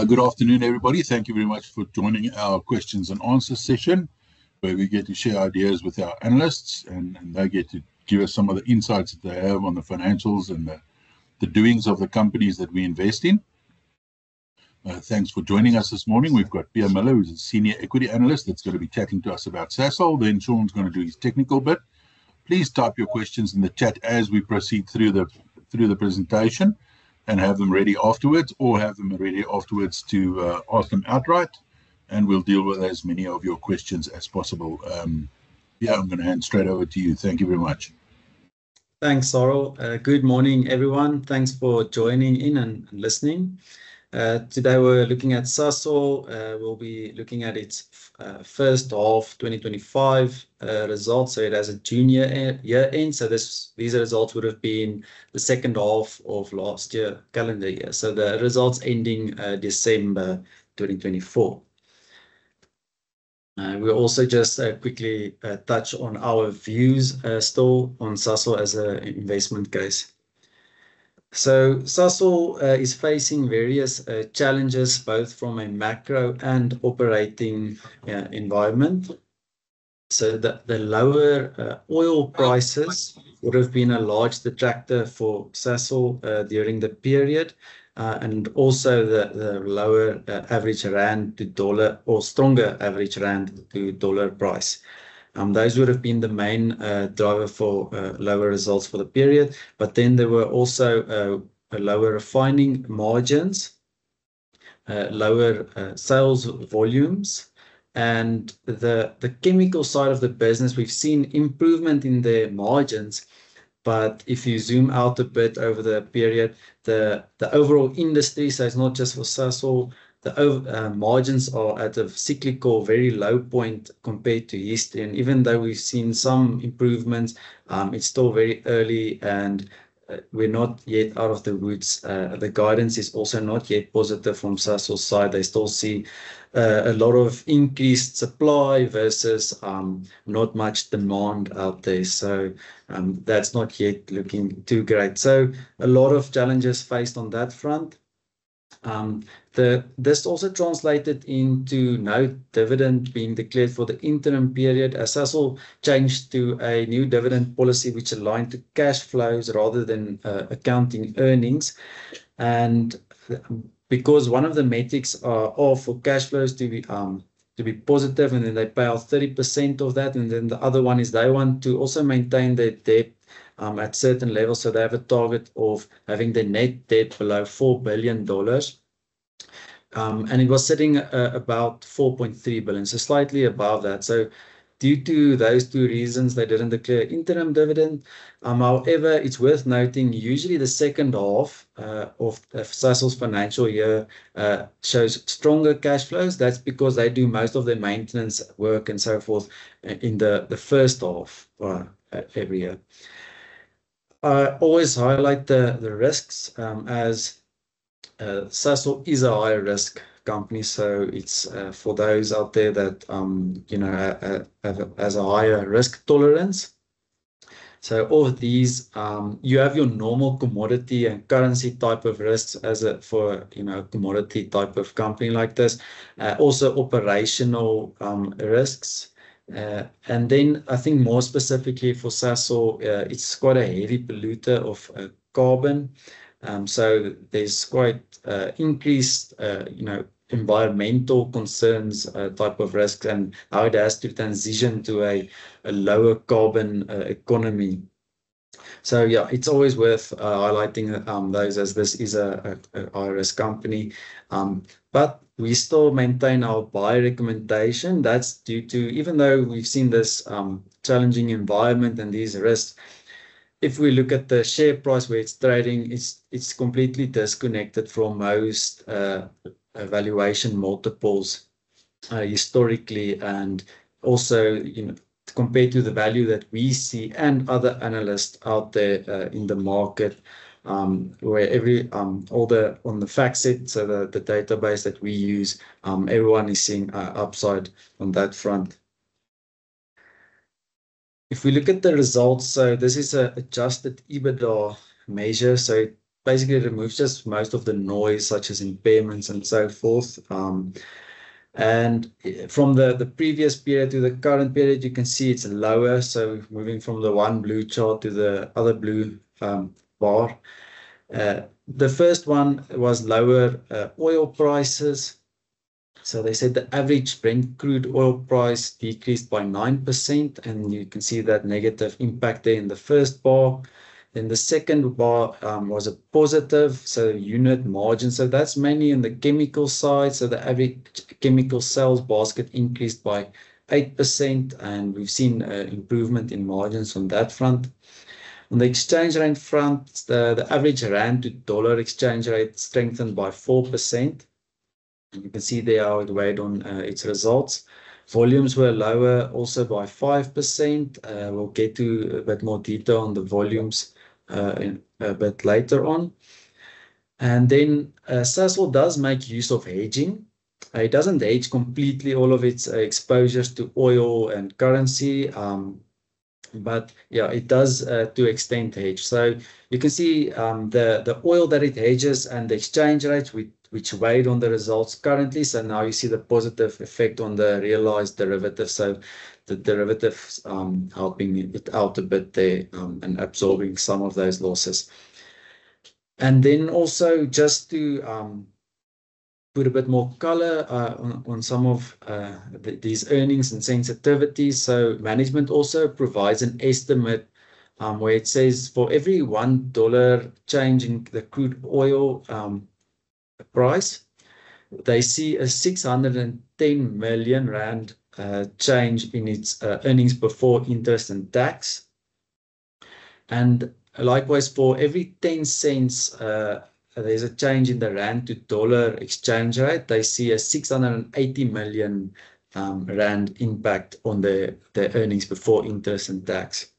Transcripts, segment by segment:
Good afternoon, everybody. Thank you very much for joining our questions and answers session, where we get to share ideas with our analysts and they get to give us some of the insights that they have on the financials and the doings of the companies that we invest in. Thanks for joining us this morning. We've got Pierre Miller, who's a senior equity analyst, that's going to be chatting to us about Sasol. Then Sean's going to do his technical bit. Please type your questions in the chat as we proceed through the presentation, and have them ready afterwards, or have them ready afterwards to ask them outright, and we'll deal with as many of your questions as possible. Yeah, I'm going to hand straight over to you. Thank you very much. Thanks, Sorrel. Good morning, everyone. Thanks for joining in and listening. Today we're looking at Sasol. We'll be looking at its first half 2025 results. So it has a June year end. So these results would have been the second half of last year, calendar year. So the results ending December 2024. We'll also just quickly touch on our views still on Sasol as an investment case. So Sasol is facing various challenges, both from a macro and operating environment. So the lower oil prices would have been a large detractor for Sasol during the period, and also the lower average rand to dollar, or stronger average rand to dollar price. Those would have been the main driver for lower results for the period. But then there were also lower refining margins, lower sales volumes, and the chemical side of the business. We've seen improvement in their margins, but if you zoom out a bit over the period, the overall industry, so it's not just for Sasol, the margins are at a cyclical, very low point compared to history. And even though we've seen some improvements, it's still very early and we're not yet out of the woods. The guidance is also not yet positive from Sasol's side. They still see a lot of increased supply versus not much demand out there. So that's not yet looking too great. So a lot of challenges faced on that front. This also translated into no dividend being declared for the interim period, as Sasol changed to a new dividend policy which aligned to cash flows rather than accounting earnings. And because one of the metrics are for cash flows to be positive, and then they pay out 30% of that, and then the other one is they want to also maintain their debt at certain levels. So they have a target of having the net debt below $4 billion. And it was sitting about 4.3 billion, so slightly above that. So due to those two reasons, they didn't declare interim dividend. However, it's worth noting, usually the second half of Sasol's financial year shows stronger cash flows. That's because they do most of their maintenance work and so forth in the first half every year. I always highlight the risks as Sasol is a high risk company, so it's for those out there that has a higher risk tolerance. So all of these, you have your normal commodity and currency type of risks for a commodity type of company like this. Also operational risks. And then I think more specifically for Sasol, it's quite a heavy polluter of carbon. So there's quite increased, environmental concerns type of risks, and how it has to transition to a lower carbon economy. So yeah, it's always worth highlighting those, as this is a high risk company. But we still maintain our buy recommendation. That's due to, even though we've seen this challenging environment and these risks, if we look at the share price where it's trading, it's completely disconnected from most valuation multiples historically, and also compared to the value that we see and other analysts out there in the market, where all on the FactSet, so the database that we use, everyone is seeing upside on that front. If we look at the results, so this is an adjusted EBITDA measure. So basically removes just most of the noise, such as impairments and so forth. And from the previous period to the current period, you can see it's lower. So moving from the one blue chart to the other blue bar. The first one was lower oil prices. So they said the average Brent crude oil price decreased by 9%, and you can see that negative impact there in the first bar. Then the second bar was a positive, so unit margin. So that's mainly in the chemical side. So the average chemical sales basket increased by 8%, and we've seen improvement in margins on that front. On the exchange rate front, the average rand to dollar exchange rate strengthened by 4%. And you can see there how it weighed on its results. Volumes were lower also by 5%. We'll get to a bit more detail on the volumes a bit later on. And then Sasol does make use of hedging. It doesn't hedge completely all of its exposures to oil and currency, but yeah, it does to extent hedge. So you can see the oil that it hedges and the exchange rates which weighed on the results currently. So now you see the positive effect on the realized derivatives. So the derivatives helping it out a bit there and absorbing some of those losses. And then also just to put a bit more color on some of these earnings and sensitivities. So management also provides an estimate where it says for every $1 change in the crude oil price, they see a 610 million rand change in its earnings before interest and tax. And likewise, for every 10 cents, there's a change in the rand to dollar exchange rate. They see a 680 million rand impact on the earnings before interest and tax.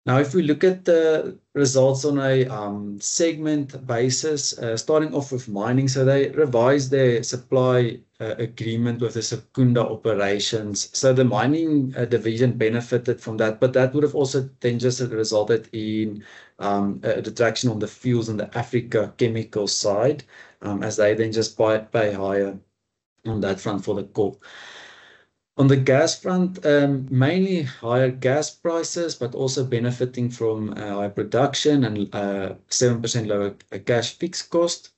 Now, if we look at the results on a segment basis, starting off with mining, so they revised their supply agreement with the Secunda operations. So the mining division benefited from that, but that would have also then just resulted in a detraction on the fuels and the Africa chemical side, as they then just pay higher on that front for the coal. On the gas front, mainly higher gas prices, but also benefiting from higher production and 7% lower cash fixed cost.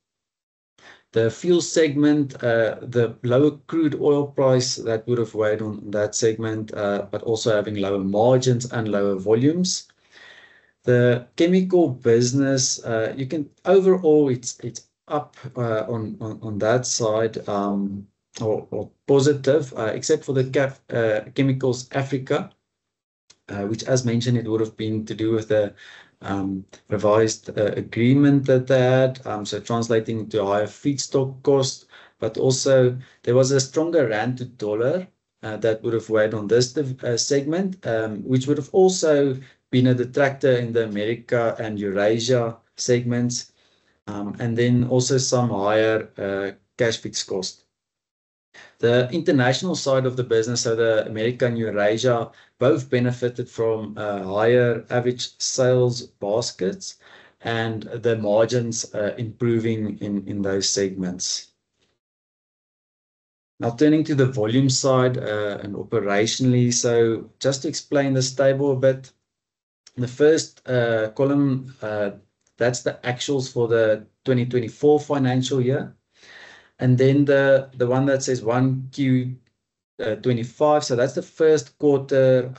The fuel segment, the lower crude oil price that would have weighed on that segment, but also having lower margins and lower volumes. The chemical business, you can overall it's up on that side. Or positive, except for the Chemicals Africa, which, as mentioned, it would have been to do with the revised agreement that they had, so translating into a higher feedstock cost, but also there was a stronger rand to dollar that would have weighed on this segment, which would have also been a detractor in the America and Eurasia segments, and then also some higher cash fixed cost. The international side of the business, so the America and Eurasia, both benefited from higher average sales baskets and the margins improving in those segments. Now turning to the volume side and operationally, so just to explain this table a bit, the first column, that's the actuals for the 2024 financial year. And then the one that says 1Q25, so that's the first quarter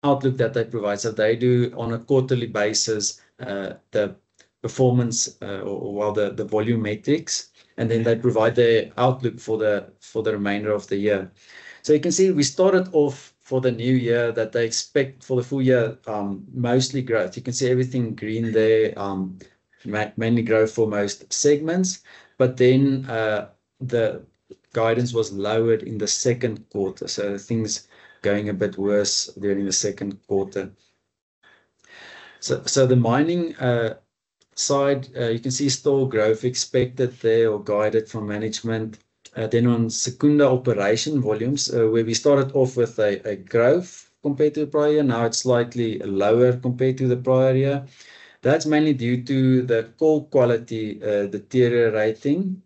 outlook that they provide. So they do on a quarterly basis the performance or the volume metrics, and then they provide the outlook for the remainder of the year. So you can see we started off for the new year that they expect for the full year mostly growth. You can see everything green there, mainly growth for most segments. But then the guidance was lowered in the second quarter. So things going a bit worse during the second quarter. So the mining side, you can see still growth expected there or guided from management. Then on Secunda operation volumes, where we started off with a growth compared to the prior year. Now it's slightly lower compared to the prior year. That's mainly due to the coal quality deteriorating,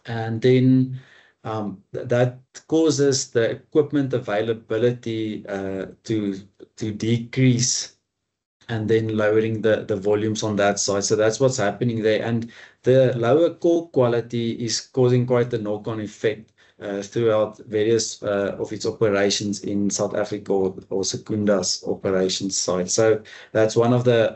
and then that causes the equipment availability to decrease, and then lowering the volumes on that side. So that's what's happening there. And the lower coal quality is causing quite a knock-on effect throughout various of its operations in South Africa, or Secunda's operations side. So that's one of the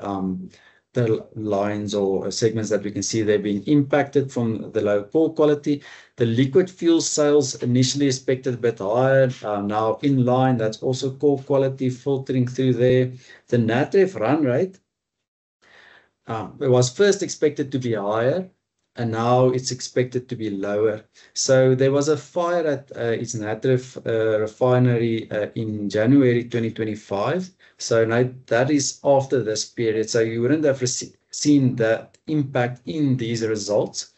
lines or segments that we can see they're being impacted from the low coal quality. The liquid fuel sales initially expected a bit higher, now in line. That's also coal quality filtering through there. The Natref run rate, it was first expected to be higher, and now it's expected to be lower. So there was a fire at its Natref refinery in January 2025. So now that is after this period. So you wouldn't have seen that impact in these results,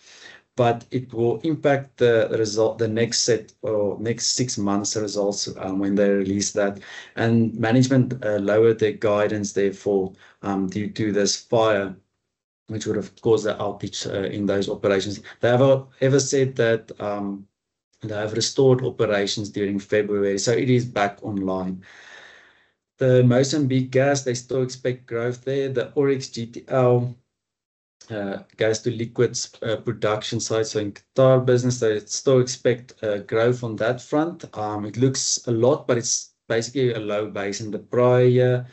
but it will impact the next set or next 6 months results when they release that. And management lowered their guidance, therefore, due to this fire, which would have caused the outage in those operations. They have ever said that they have restored operations during February, so it is back online. The Mozambique gas, they still expect growth there. The Oryx GTL gas to liquids production side, so in Qatar business, they still expect growth on that front. It looks a lot, but it's basically a low base in the prior year.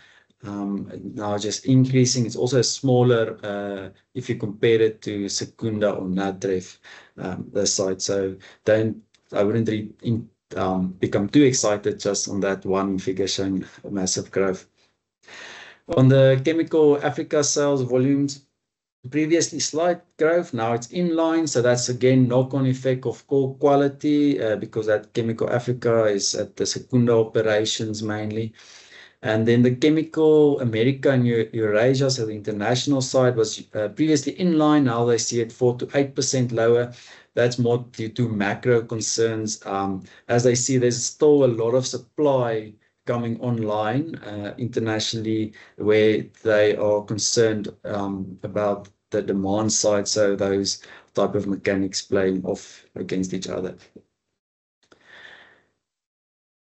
Now just increasing. It's also smaller if you compare it to Secunda or Natref, the side. So I wouldn't really become too excited just on that one figure showing massive growth. On the Chemical Africa sales volumes, previously slight growth, now it's in line. So that's again knock-on effect of coal quality because that Chemical Africa is at the Secunda operations mainly. And then the Chemical America and Eurasia, so the international side, was previously in line. Now they see it 4 to 8% lower. That's more due to macro concerns. As they see, there's still a lot of supply coming online internationally, where they are concerned about the demand side. So those type of mechanics playing off against each other.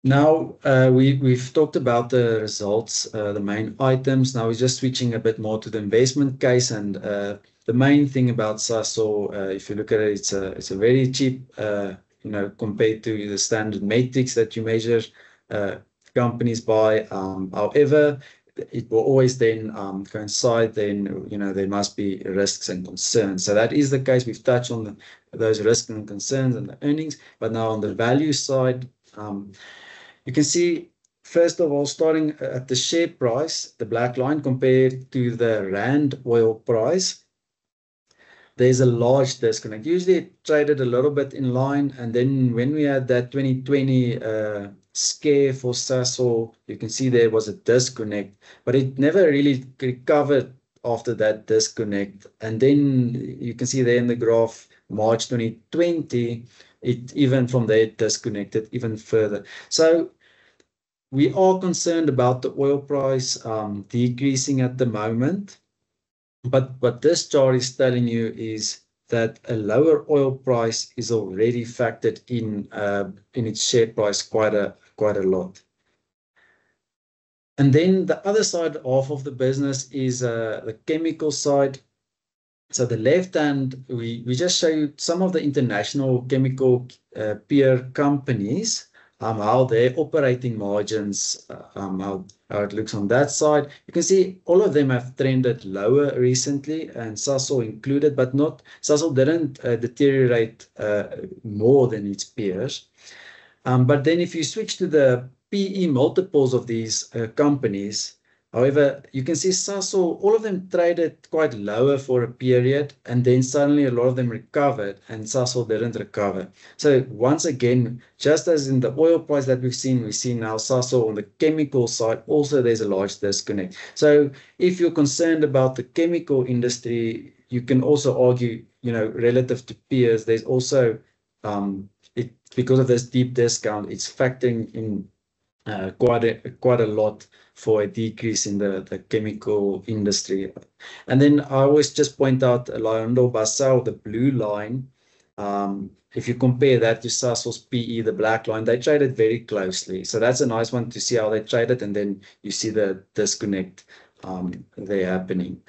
Now we've talked about the results, the main items. Now we're just switching a bit more to the investment case, and the main thing about Sasol, if you look at it, it's a very cheap, compared to the standard metrics that you measure companies by. However, it will always then coincide. Then there must be risks and concerns. So that is the case. We've touched on those risks and concerns and the earnings, but now on the value side. You can see, first of all, starting at the share price, the black line compared to the Rand oil price, there's a large disconnect. Usually it traded a little bit in line, and then when we had that 2020 scare for Sasol, you can see there was a disconnect, but it never really recovered after that disconnect. And then you can see there in the graph, March 2020, it even from there disconnected even further. So we are concerned about the oil price decreasing at the moment, but what this chart is telling you is that a lower oil price is already factored in its share price quite a lot. And then the other side half of the business is the chemical side. So the left hand, we just show you some of the international chemical peer companies, how their operating margins, how it looks on that side. You can see all of them have trended lower recently, and Sasol included, but not Sasol didn't deteriorate more than its peers. But then if you switch to the PE multiples of these companies, however, you can see Sasol, all of them traded quite lower for a period, and then suddenly a lot of them recovered, and Sasol didn't recover. So once again, just as in the oil price that we've seen now Sasol on the chemical side, also there's a large disconnect. So if you're concerned about the chemical industry, you can also argue, relative to peers, there's also, because of this deep discount, it's factoring in quite a lot for a decrease in the chemical industry. And then I always just point out LyondellBasell, the blue line. If you compare that to Sasol's PE, the black line, they traded very closely. So that's a nice one to see how they traded, and then you see the disconnect there happening.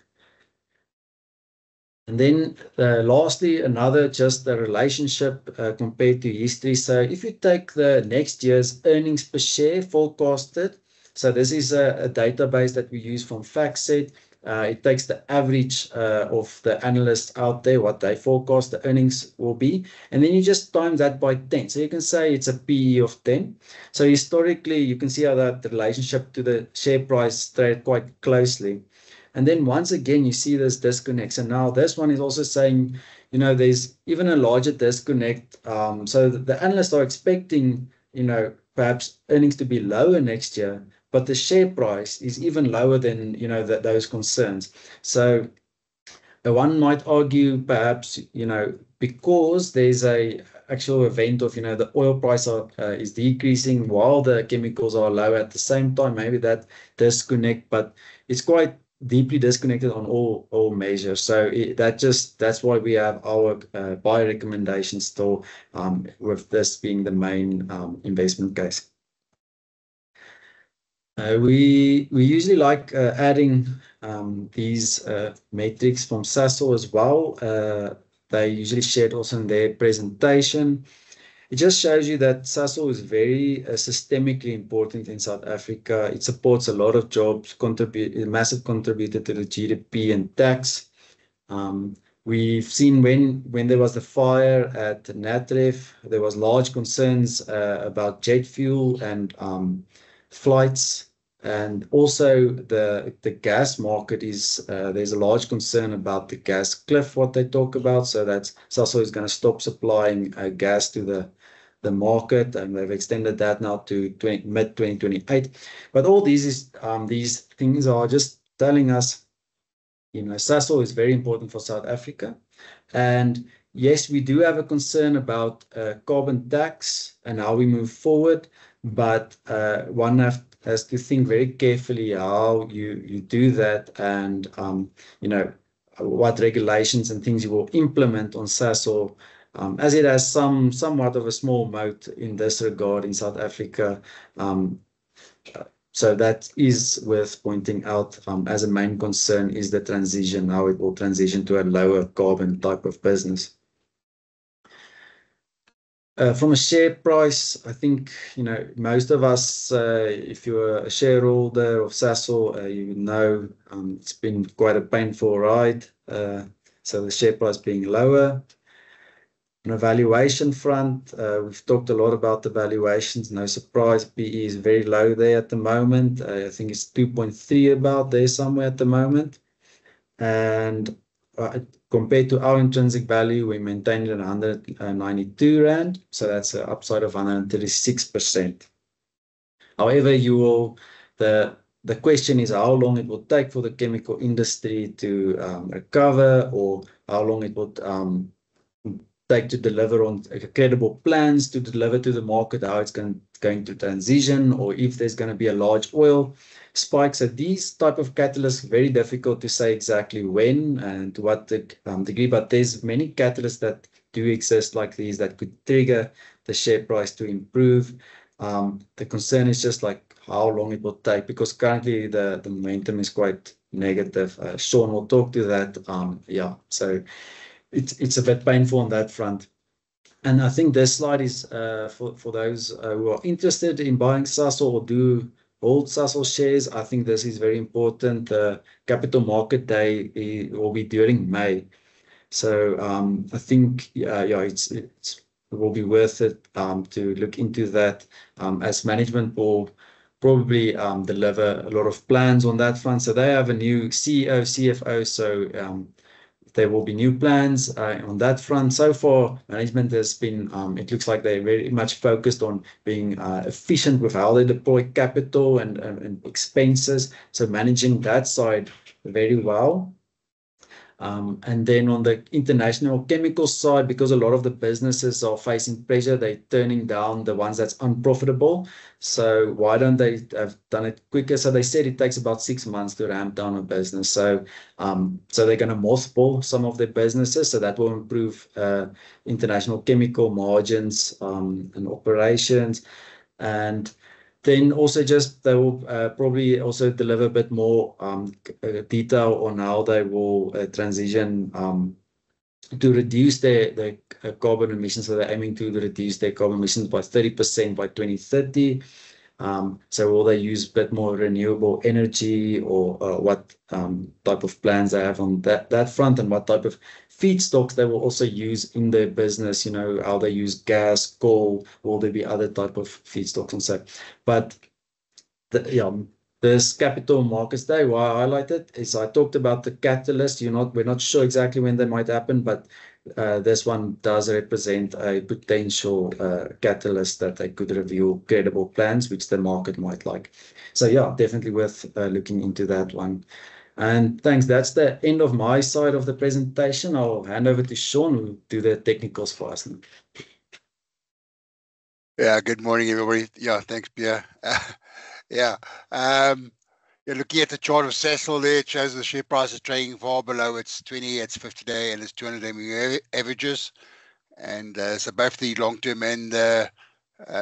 And then lastly, another just the relationship compared to history. So if you take the next year's earnings per share forecasted, so this is a database that we use from FactSet. It takes the average of the analysts out there, what they forecast the earnings will be, and then you just times that by 10. So you can say it's a PE of 10. So historically, you can see how that relationship to the share price traded quite closely. And then once again, you see this disconnect. So now this one is also saying, there's even a larger disconnect. So the analysts are expecting, perhaps earnings to be lower next year, but the share price is even lower than, those concerns. So one might argue perhaps, because there's a actual event of, the oil price is decreasing while the chemicals are low at the same time, maybe that disconnect, but it's quite deeply disconnected on all measures. So that's why we have our buy recommendation still, with this being the main investment case. We usually like adding these metrics from Sasol as well. They usually share it also in their presentation. It just shows you that Sasol is very systemically important in South Africa. It supports a lot of jobs, a massive contributor to the GDP and tax. We've seen when there was the fire at Natref, there was large concerns about jet fuel and flights. And also the gas market is, there's a large concern about the gas cliff, what they talk about. So that's Sasol is going to stop supplying gas to the market, and they've extended that now to mid-2028. But all these things are just telling us, Sasol is very important for South Africa. And yes, we do have a concern about carbon tax and how we move forward, but one has to think very carefully how you do that, and what regulations and things you will implement on Sasol, as it has somewhat of a small moat in this regard in South Africa. So that is worth pointing out as a main concern, is the transition, how it will transition to a lower carbon type of business. From a share price, I think, most of us, if you're a shareholder of Sasol, it's been quite a painful ride. So the share price being lower. On a valuation front, we've talked a lot about the valuations. No surprise, PE is very low there at the moment. I think it's 2.3 about there somewhere at the moment. And compared to our intrinsic value, we maintained it at 192 Rand. So that's an upside of 136%. However, the question is how long it will take for the chemical industry to recover, or how long it will take to deliver on credible plans to deliver to the market, how it's going to transition, or if there's going to be a large oil spike. So these type of catalysts, very difficult to say exactly when and to what degree, but there's many catalysts that do exist like these that could trigger the share price to improve. The concern is just like how long it will take, because currently the momentum is quite negative. Sean will talk to that. So it's a bit painful on that front. And I think this slide is for those who are interested in buying Sasol or do hold Sasol shares. I think this is very important. The Capital Market Day will be during May. So I think it will be worth it to look into that, as management will probably deliver a lot of plans on that front. So they have a new CEO, CFO, so there will be new plans on that front. So far, management has been, it looks like they're very much focused on being efficient with how they deploy capital and expenses. So managing that side very well. And then on the international chemical side, because a lot of the businesses are facing pressure, they're turning down the ones that's unprofitable. So why don't they have done it quicker? So they said it takes about 6 months to ramp down a business. So they're going to mothball some of their businesses. So that will improve international chemical margins and operations. And then also just they will probably also deliver a bit more detail on how they will transition to reduce their carbon emissions. So they're aiming to reduce their carbon emissions by 30% by 2030. So will they use a bit more renewable energy, or what type of plans they have on that front, and what type of feedstocks they will also use in their business, how they use gas, coal, will there be other type of feedstocks and so. But this Capital Markets Day, why I highlighted is I talked about the catalyst. We're not sure exactly when they might happen, but this one does represent a potential catalyst that they could reveal credible plans, which the market might like. So yeah, definitely worth looking into that one. And thanks. That's the end of my side of the presentation. I'll hand over to Sean, who will do the technicals for us now. Yeah, good morning, everybody. Yeah, thanks, Pierre. Yeah. Looking at the chart of Sasol there, it shows the share price is trading far below its 20, its 50-day, and its 200-day moving averages. And so both the long-term and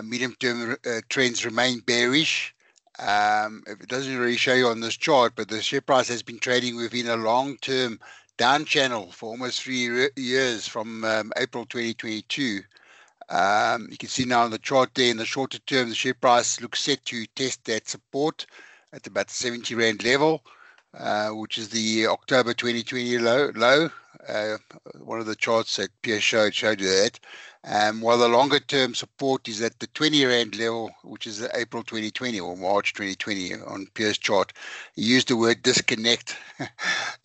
medium-term trends remain bearish. It doesn't really show you on this chart, but the share price has been trading within a long-term down channel for almost 3 years from April 2022. You can see now on the chart there, in the shorter term, the share price looks set to test that support at about the 70 Rand level, which is the October 2020 low. One of the charts that Pierre showed you that. While the longer term support is at the 20 Rand level, which is April 2020 or March 2020 on Pierre's chart. He used the word disconnect.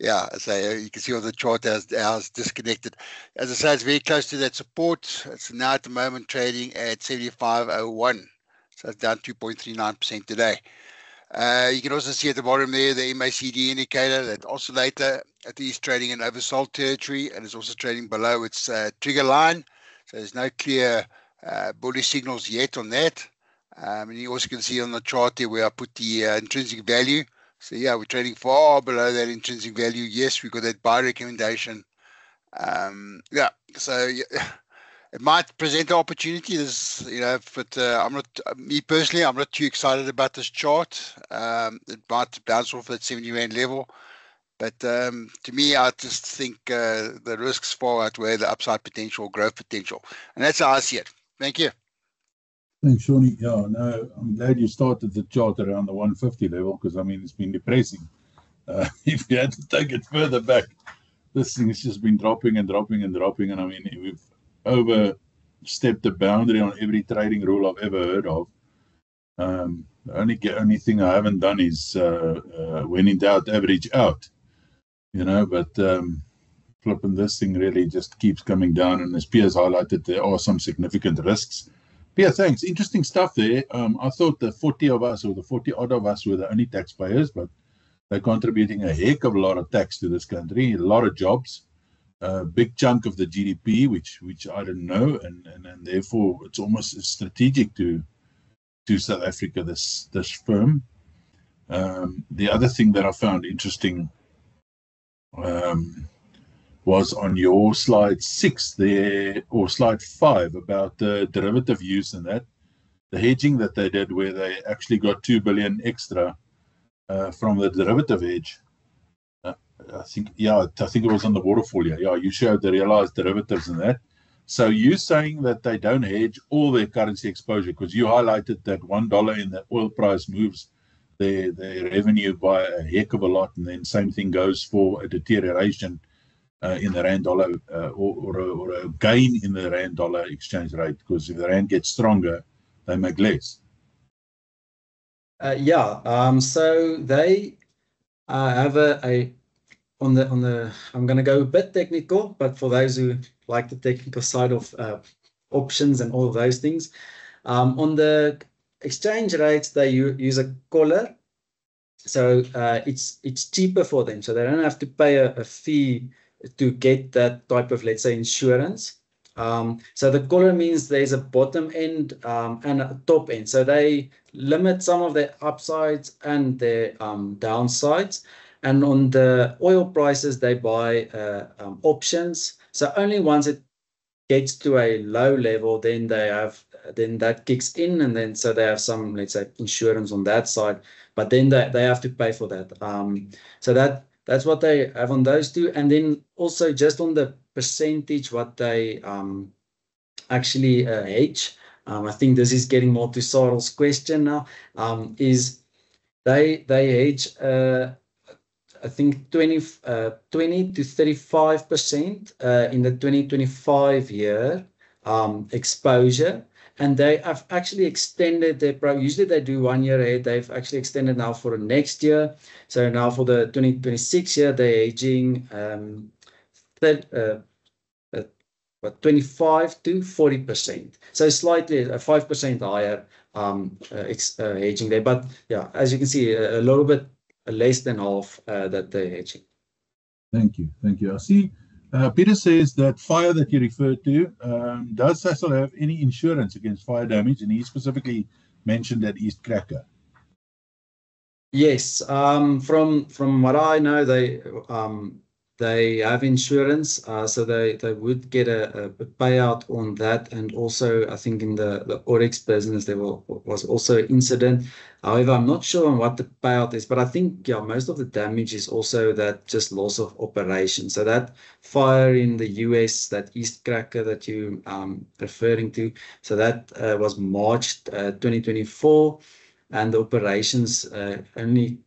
Yeah, so you can see on the chart how it's disconnected. As I say, it's very close to that support. It's now at the moment trading at 75.01. So it's down 2.39% today. You can also see at the bottom there the MACD indicator, that oscillator. I think it's trading in oversold territory, and it's also trading below its trigger line. So there's no clear bullish signals yet on that. And you also can see on the chart there where I put the intrinsic value. So yeah, we're trading far below that intrinsic value. Yes, we've got that buy recommendation. Yeah, so yeah. It might present an opportunity, but me personally, I'm not too excited about this chart. It might bounce off that 70 Rand level. But to me, I just think the risks far outweigh the upside potential, growth potential. And that's how I see it. Thank you. Thanks, Shawnee. Yeah, no, I'm glad you started the chart around the 150 level, because, it's been depressing. If you had to take it further back, this thing has just been dropping and dropping and dropping. And we've overstepped the boundary on every trading rule I've ever heard of. The only thing I haven't done is when in doubt, average out. But flipping this thing really just keeps coming down. And as Pierre's highlighted, there are some significant risks. Pierre, thanks. Interesting stuff there. I thought the 40 of us, or the 40 odd of us, were the only taxpayers, but they're contributing a heck of a lot of tax to this country, a lot of jobs. A big chunk of the GDP, which I don't know, and therefore it's almost strategic to South Africa, this firm. The other thing that I found interesting was on your slide 6 there, or slide 5, about the derivative use and that, the hedging that they did, where they actually got 2 billion extra from the derivative hedge. I think it was on the waterfall here. Yeah, you showed the realized derivatives and that. So you're saying that they don't hedge all their currency exposure, because you highlighted that $1 in the oil price moves their revenue by a heck of a lot, and then same thing goes for a deterioration in the rand dollar or a gain in the rand dollar exchange rate, because if the rand gets stronger, they make less. So they have on the I'm going to go a bit technical, but for those who like the technical side of options and all of those things, on the exchange rates, they use a collar. So it's cheaper for them. So they don't have to pay a fee to get that type of, let's say, insurance. So the collar means there's a bottom end and a top end. So they limit some of their upsides and their downsides. And on the oil prices, they buy options. So only once it gets to a low level, then that kicks in, and then so they have some, let's say, insurance on that side, but then they have to pay for that. So that's what they have on those two, and then also just on the percentage what they actually hedge. I think this is getting more to Sarel's question now. Is they hedge I think 20 to 35% in the 2025 year exposure. And they have actually extended their usually they do 1 year ahead. They've actually extended now for the next year. So now for the 2026 year, they're hedging 25 to 40%. So slightly 5% higher hedging there. But yeah, as you can see, a little bit less than half that they're hedging. Thank you. Thank you. I see Peter says that fire that you referred to, does Sasol have any insurance against fire damage? And he specifically mentioned that East Cracker. Yes. From what I know, they have insurance, so they would get a payout on that. And also, I think in the Oryx business, there was also an incident. However, I'm not sure on what the payout is, but I think, yeah, most of the damage is also that just loss of operation. So that fire in the US, that East Cracker that you referring to, so that was March 2024, and the operations only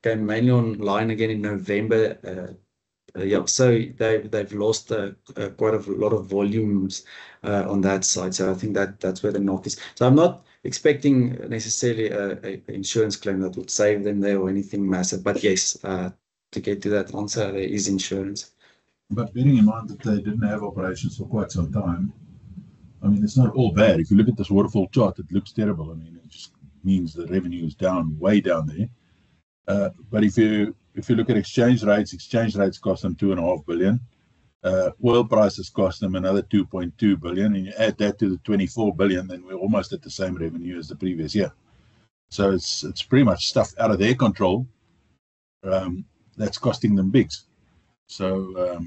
came mainly online again in November. Yeah, so they've lost quite a lot of volumes on that side. So I think that's where the knock is. So I'm not expecting necessarily an insurance claim that would save them there or anything massive. But yes, to get to that answer, there is insurance. But bearing in mind that they didn't have operations for quite some time, I mean, it's not all bad. If you look at this waterfall chart, it looks terrible. I mean, it just means the revenue is down, way down there. But if you look at exchange rates cost them 2.5 billion. Oil prices cost them another 2.2 billion, and you add that to the 24 billion, then we're almost at the same revenue as the previous year. So it's pretty much stuff out of their control that's costing them bigs. So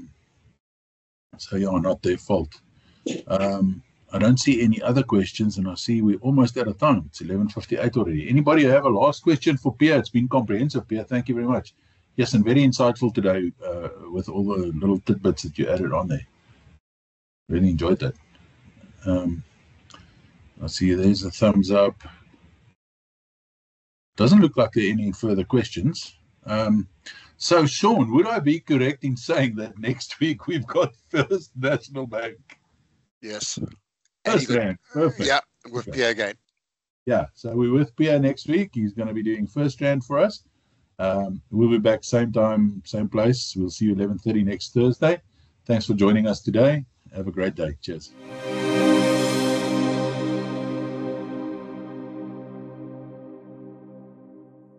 yeah, not their fault. I don't see any other questions, and I see we're almost out of time. It's 11:58 already. Anybody have a last question for Pierre? It's been comprehensive, Pierre. Thank you very much. Yes, and very insightful today with all the little tidbits that you added on there. Really enjoyed that. I see there's a thumbs up. Doesn't look like there are any further questions. So, Sean, would I be correct in saying that next week we've got First National Bank? Yes. Perfect. Yeah, with Pierre again. Yeah, so we're with Pierre next week. He's going to be doing FirstRand for us. We'll be back same time, same place. We'll see you 11:30 next Thursday. Thanks for joining us today. Have a great day. Cheers.